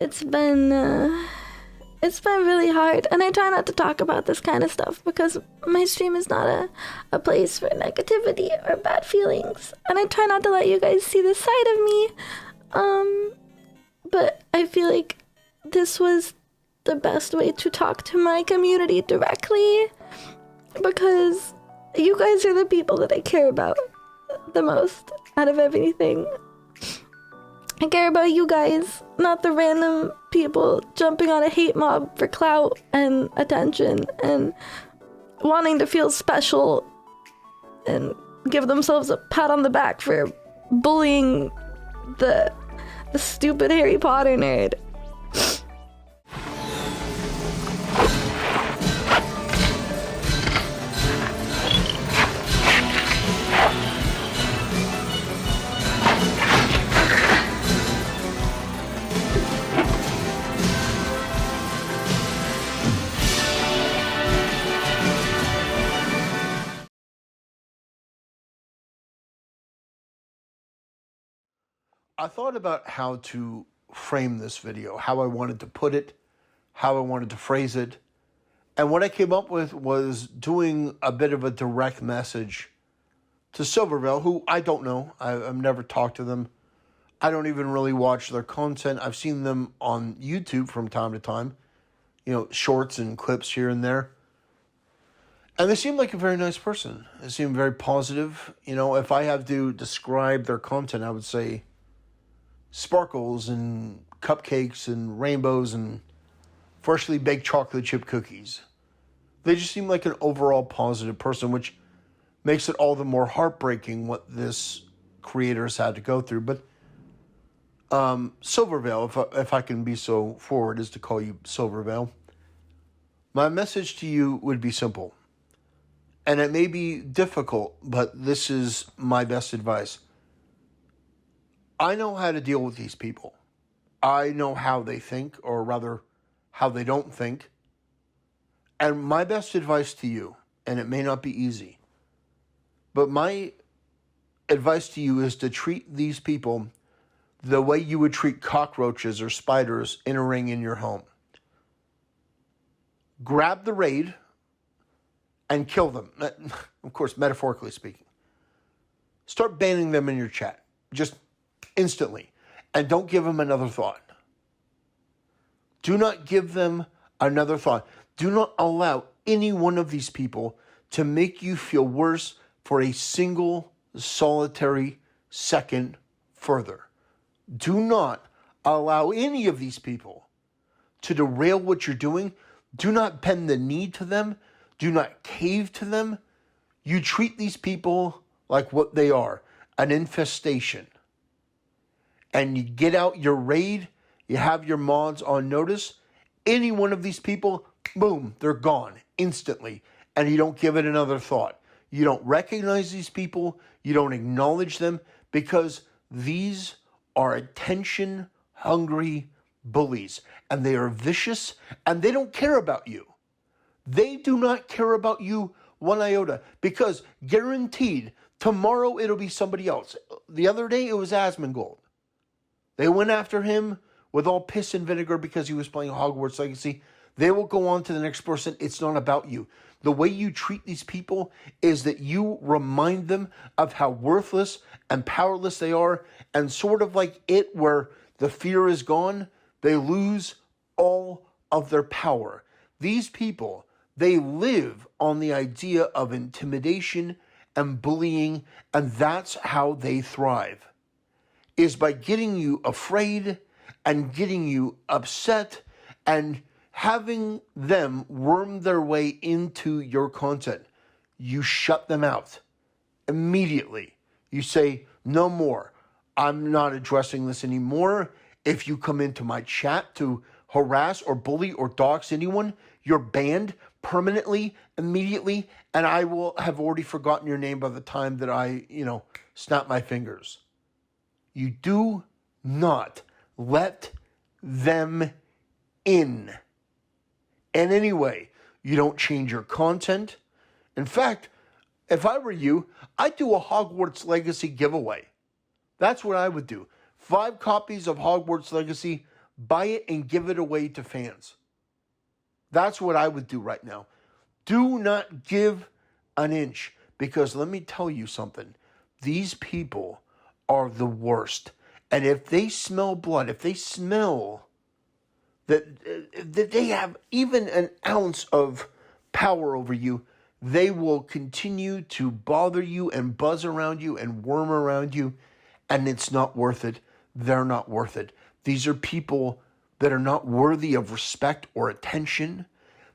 It's been, it's been really hard, and I try not to talk about this kind of stuff because my stream is not a place for negativity or bad feelings, and I try not to let you guys see this side of me. But I feel like this was the best way to talk to my community directly because you guys are the people that I care about the most out of everything. I care about you guys, not the random people jumping on a hate mob for clout and attention and wanting to feel special and give themselves a pat on the back for bullying the stupid Harry Potter nerd. I thought about how to frame this video, how I wanted to put it, how I wanted to phrase it. And what I came up with was doing a bit of a direct message to Silvervale, who I don't know. I've never talked to them. I don't even really watch their content. I've seen them on YouTube from time to time, shorts and clips here and there. And they seem like a very nice person. They seem very positive. If I have to describe their content, I would say sparkles and cupcakes and rainbows and freshly baked chocolate chip cookies. They just seem like an overall positive person, which makes it all the more heartbreaking what this creator has had to go through. But Silvervale, if I can be so forward as to call you Silvervale, my message to you would be simple. And it may be difficult, but this is my best advice. I know how to deal with these people. I know how they think, or rather, how they don't think. And my best advice to you, and it may not be easy, but my advice to you is to treat these people the way you would treat cockroaches or spiders entering in your home. Grab the raid and kill them. Of course, metaphorically speaking. Start banning them in your chat. Just instantly. And don't give them another thought. Do not give them another thought. Do not allow any one of these people to make you feel worse for a single solitary second further. Do not allow any of these people to derail what you're doing. Do not bend the knee to them. Do not cave to them. You treat these people like what they are, an infestation. And you get out your raid, you have your mods on notice, any one of these people, boom, they're gone instantly. And you don't give it another thought. You don't recognize these people, you don't acknowledge them, because these are attention-hungry bullies. And they are vicious, and they don't care about you. They do not care about you one iota, because guaranteed, tomorrow it'll be somebody else. The other day, it was Asmongold. They went after him with all piss and vinegar because he was playing Hogwarts Legacy. They will go on to the next person. It's not about you. The way you treat these people is that you remind them of how worthless and powerless they are, and sort of like it, where the fear is gone, they lose all of their power. These people, they live on the idea of intimidation and bullying, and that's how they thrive. Is by getting you afraid and getting you upset and having them worm their way into your content. You shut them out immediately. You say, no more. I'm not addressing this anymore. If you come into my chat to harass or bully or dox anyone, you're banned permanently, immediately, and I will have already forgotten your name by the time that I, snap my fingers. You do not let them in. And anyway, you don't change your content. In fact, if I were you, I'd do a Hogwarts Legacy giveaway. That's what I would do. 5 copies of Hogwarts Legacy buy it and give it away to fans. That's what I would do right now. Do not give an inch, because let me tell you something. These people are the worst. And if they smell blood, if they smell that they have even an ounce of power over you, they will continue to bother you and buzz around you and worm around you, and it's not worth it. They're not worth it. These are people that are not worthy of respect or attention.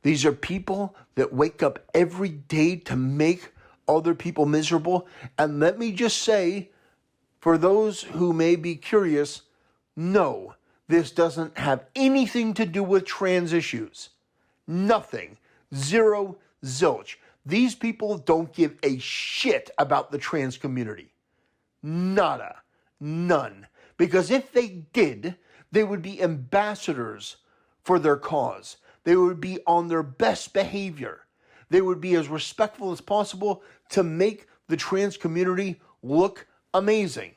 These are people that wake up every day to make other people miserable. And let me just say, for those who may be curious, no, this doesn't have anything to do with trans issues. Nothing. Zero, zilch. These people don't give a shit about the trans community. Nada. None. Because if they did, they would be ambassadors for their cause. They would be on their best behavior. They would be as respectful as possible to make the trans community look amazing,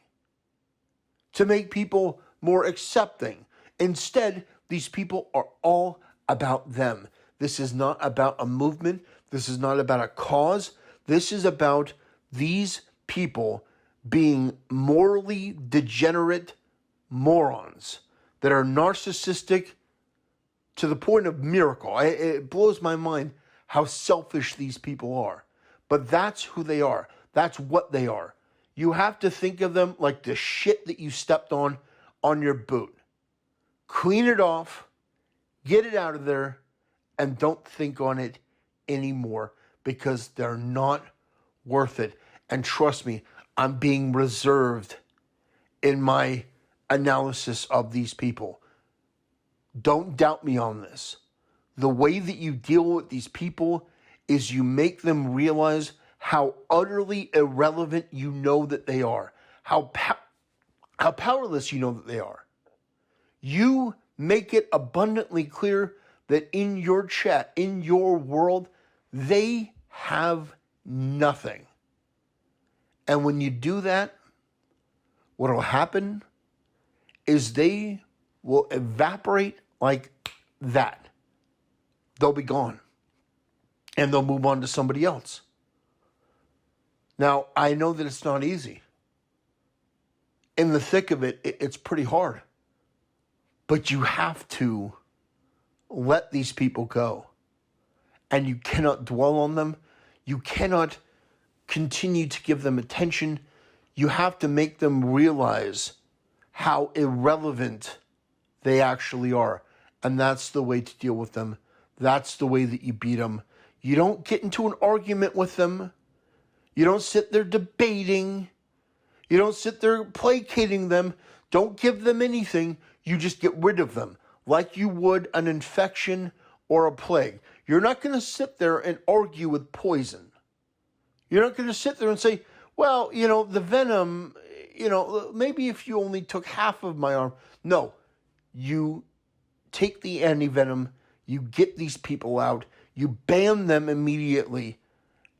to make people more accepting. Instead, these people are all about them. This is not about a movement. This is not about a cause. This is about these people being morally degenerate morons that are narcissistic to the point of miracle. It blows my mind how selfish these people are. But that's who they are. That's what they are. You have to think of them like the shit that you stepped on your boot. Clean it off, get it out of there, and don't think on it anymore, because they're not worth it. And trust me, I'm being reserved in my analysis of these people. Don't doubt me on this. The way that you deal with these people is you make them realize how utterly irrelevant you know that they are, how powerless you know that they are. You make it abundantly clear that in your chat, in your world, they have nothing. And when you do that, what will happen is they will evaporate like that. They'll be gone. And they'll move on to somebody else. Now, I know that it's not easy. In the thick of it, it's pretty hard. But you have to let these people go. And you cannot dwell on them. You cannot continue to give them attention. You have to make them realize how irrelevant they actually are. And that's the way to deal with them. That's the way that you beat them. You don't get into an argument with them. You don't sit there debating. You don't sit there placating them. Don't give them anything. You just get rid of them like you would an infection or a plague. You're not going to sit there and argue with poison. You're not going to sit there and say, well, the venom, maybe if you only took half of my arm. No, you take the antivenom, you get these people out, you ban them immediately,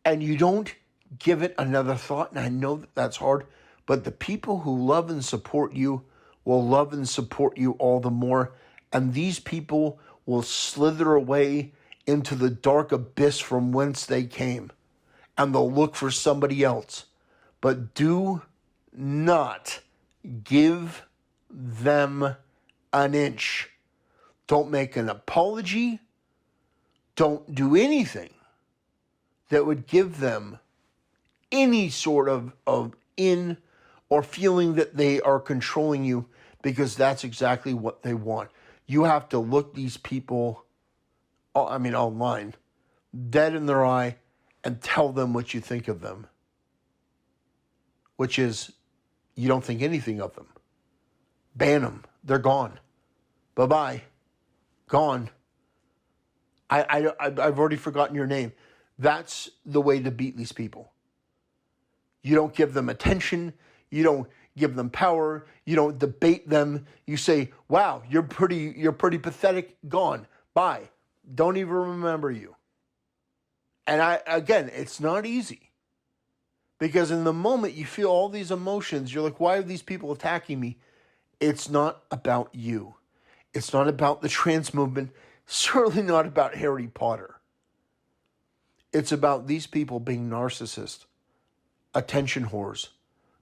and you don't give it another thought. And I know that that's hard, but the people who love and support you will love and support you all the more. And these people will slither away into the dark abyss from whence they came. And they'll look for somebody else. But do not give them an inch. Don't make an apology. Don't do anything that would give them any sort of in or feeling that they are controlling you, because that's exactly what they want. You have to look these people, online, dead in their eye and tell them what you think of them, which is you don't think anything of them. Ban them. They're gone. Bye-bye. Gone. I've already forgotten your name. That's the way to beat these people. You don't give them attention. You don't give them power. You don't debate them. You say, wow, you're pretty pathetic. Gone. Bye. Don't even remember you. And again, it's not easy. Because in the moment you feel all these emotions, you're like, why are these people attacking me? It's not about you. It's not about the trans movement. Certainly not about Harry Potter. It's about these people being narcissists, attention whores.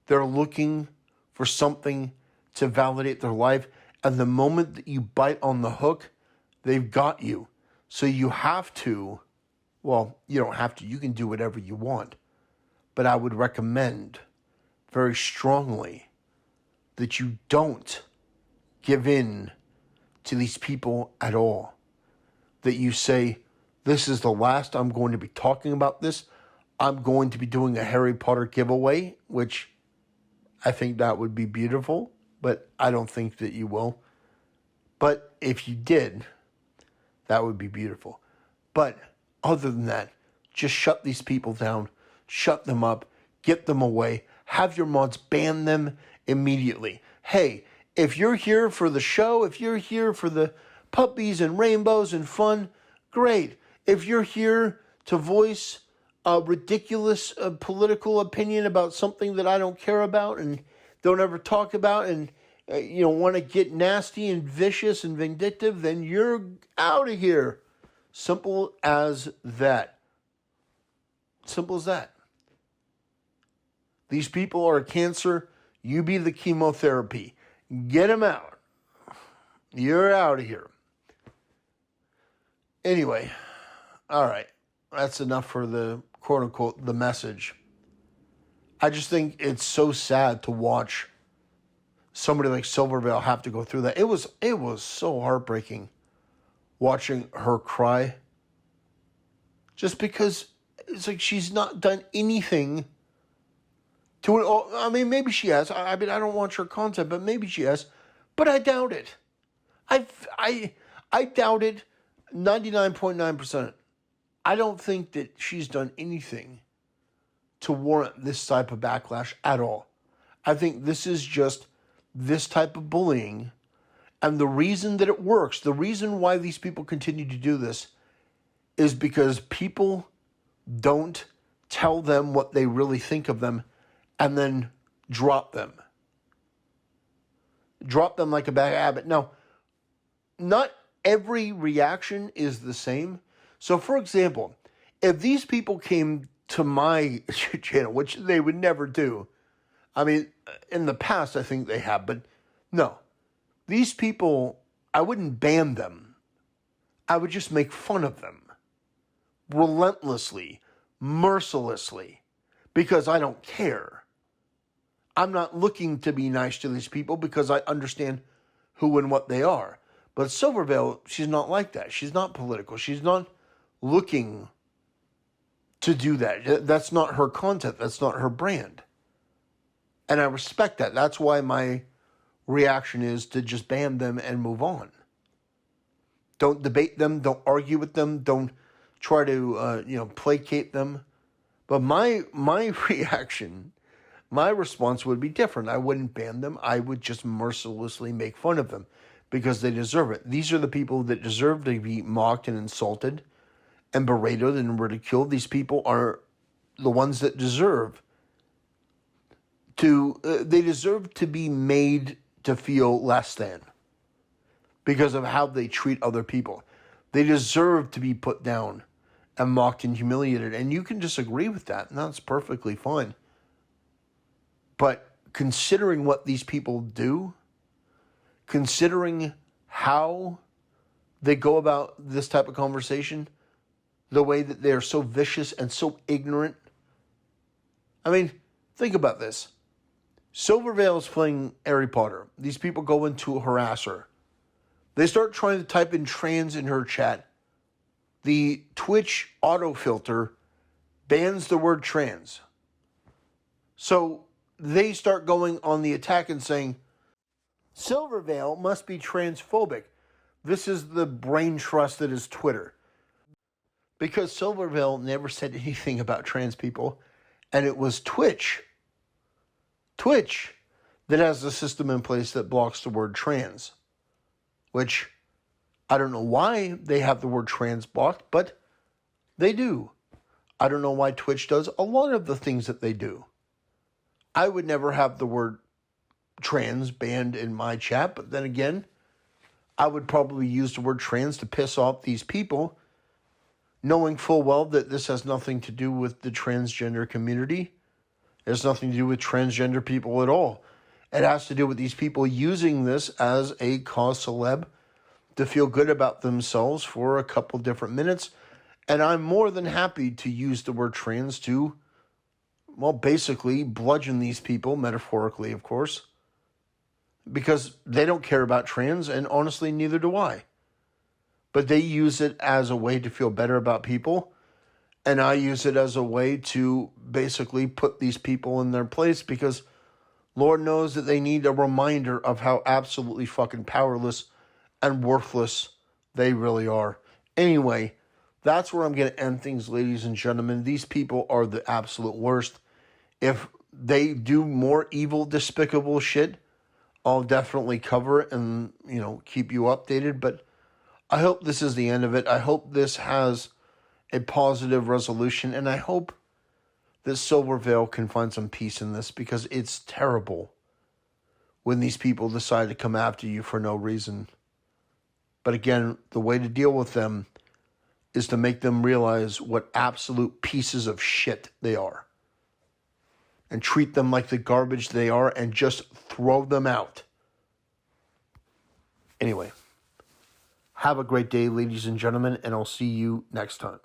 They're looking for something to validate their life. And the moment that you bite on the hook, they've got you. So you have to, well, you don't have to. You can do whatever you want. But I would recommend very strongly that you don't give in to these people at all. That you say, this is the last I'm going to be talking about this. I'm going to be doing a Harry Potter giveaway, which I think that would be beautiful, but I don't think that you will. But if you did, that would be beautiful. But other than that, just shut these people down, shut them up, get them away, have your mods ban them immediately. Hey, if you're here for the show, if you're here for the puppies and rainbows and fun, great. If you're here to voice a ridiculous political opinion about something that I don't care about and don't ever talk about and want to get nasty and vicious and vindictive, then you're out of here. Simple as that. Simple as that. These people are a cancer. You be the chemotherapy. Get them out. You're out of here. Anyway, all right. That's enough for the quote-unquote the message. I just think it's so sad to watch somebody like Silvervale have to go through that. It was so heartbreaking watching her cry. Just because it's like she's not done anything to it. I mean, maybe she has. I mean, I don't watch her content, but maybe she has. But I doubt it. I doubt it 99.9%. I don't think that she's done anything to warrant this type of backlash at all. I think this is just this type of bullying. And the reason that it works, the reason why these people continue to do this is because people don't tell them what they really think of them and then drop them. Drop them like a bad habit. Now, not every reaction is the same. So, for example, if these people came to my channel, which they would never do, I mean, in the past, I think they have, but no. These people, I wouldn't ban them. I would just make fun of them. Relentlessly, mercilessly, because I don't care. I'm not looking to be nice to these people because I understand who and what they are. But Silvervale, she's not like that. She's not political. She's not looking to do that. That's not her content. That's not her brand. And I respect that. That's why my reaction is to just ban them and move on. Don't debate them. Don't argue with them. Don't try to placate them. But my reaction, my response would be different. I wouldn't ban them. I would just mercilessly make fun of them because they deserve it. These are the people that deserve to be mocked and insulted and berated and ridiculed. These people are the ones that deserve to, they deserve to be made to feel less than because of how they treat other people. They deserve to be put down and mocked and humiliated. And you can disagree with that, and that's perfectly fine. But considering what these people do, considering how they go about this type of conversation, the way that they are so vicious and so ignorant. I mean, think about this. Silvervale is playing Harry Potter. These people go into harass her. They start trying to type in trans in her chat. The Twitch autofilter bans the word trans. So they start going on the attack and saying, Silvervale must be transphobic. This is the brain trust that is Twitter. Because Silvervale never said anything about trans people, and it was Twitch that has a system in place that blocks the word trans, which I don't know why they have the word trans blocked, but they do. I don't know why Twitch does a lot of the things that they do. I would never have the word trans banned in my chat, but then again, I would probably use the word trans to piss off these people, knowing full well that this has nothing to do with the transgender community. It has nothing to do with transgender people at all. It has to do with these people using this as a cause celeb to feel good about themselves for a couple different minutes. And I'm more than happy to use the word trans to, well, basically bludgeon these people, metaphorically, of course, because they don't care about trans, and honestly, neither do I. But they use it as a way to feel better about people, and I use it as a way to basically put these people in their place, because Lord knows that they need a reminder of how absolutely fucking powerless and worthless they really are. Anyway, that's where I'm going to end things, ladies and gentlemen. These people are the absolute worst. If they do more evil, despicable shit, I'll definitely cover it and, keep you updated. But I hope this is the end of it. I hope this has a positive resolution. And I hope that Silvervale can find some peace in this, because it's terrible when these people decide to come after you for no reason. But again, the way to deal with them is to make them realize what absolute pieces of shit they are. And treat them like the garbage they are and just throw them out. Anyway, have a great day, ladies and gentlemen, and I'll see you next time.